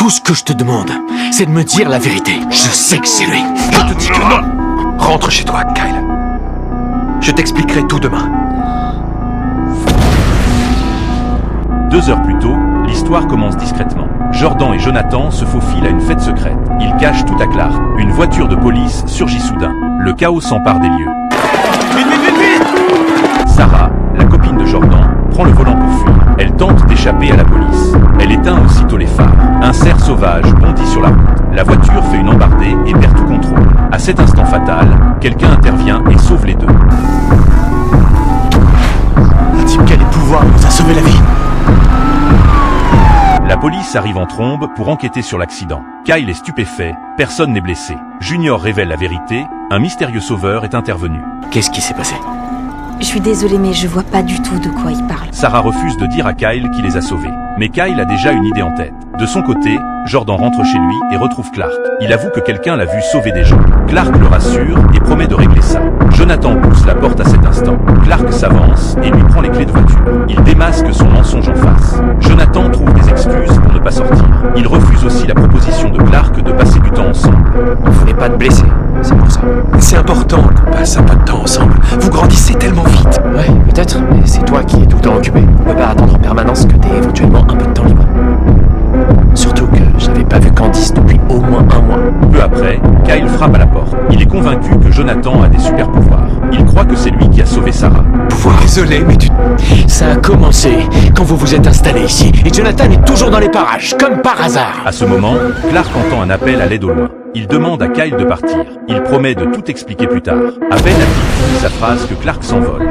Tout ce que je te demande, c'est de me dire la vérité. Je sais que c'est lui. Je te dis que non. Rentre chez toi, Kyle. Je t'expliquerai tout demain. 2 heures plus tôt, l'histoire commence discrètement. Jordan et Jonathan se faufilent à une fête secrète. Ils cachent tout à Clark. Une voiture de police surgit soudain. Le chaos s'empare des lieux. Vite, vite, vite, vite! Sarah, la copine de Jordan, prend le volant pour fuir. Elle tente d'échapper à la police. Elle éteint aussitôt les phares. Un cerf sauvage bondit sur la route. La voiture fait une embardée et perd tout contrôle. À cet instant fatal, quelqu'un intervient et sauve les deux. Un type qui a les pouvoirs nous a sauvé la vie. La police arrive en trombe pour enquêter sur l'accident. Kyle est stupéfait, personne n'est blessé. Junior révèle la vérité, un mystérieux sauveur est intervenu. Qu'est-ce qui s'est passé? Je suis désolée, mais je vois pas du tout de quoi il parle. Sarah refuse de dire à Kyle qui les a sauvés. Mais Kyle a déjà une idée en tête. De son côté, Jordan rentre chez lui et retrouve Clark. Il avoue que quelqu'un l'a vu sauver des gens. Clark le rassure et promet de régler ça. Jonathan pousse la porte à cet instant. Clark s'avance et lui prend les clés de voiture. Il démasque son mensonge en face. Jonathan trouve des excuses pour ne pas sortir. Il refuse aussi la proposition de Clark de passer du temps ensemble. Vous voulez pas te blesser, c'est pour ça. C'est important qu'on passe un peu de temps ensemble. Vous grandissez tellement vite. Ouais, peut-être, mais c'est toi qui es tout le temps occupé. On peut pas attendre en permanence que t'aies éventuellement un peu de temps libre. Surtout que j'avais pas vu Candice depuis au moins un mois. Peu après, Kyle frappe à la porte. Il est convaincu que Jonathan a des super pouvoirs. Il croit que c'est lui qui a sauvé Sarah. Désolé, mais tu... Ça a commencé quand vous vous êtes installé ici, et Jonathan est toujours dans les parages, comme par hasard. À ce moment, Clark entend un appel à l'aide au loin. Il demande à Kyle de partir. Il promet de tout expliquer plus tard. À peine a-t-il fini sa phrase que Clark s'envole.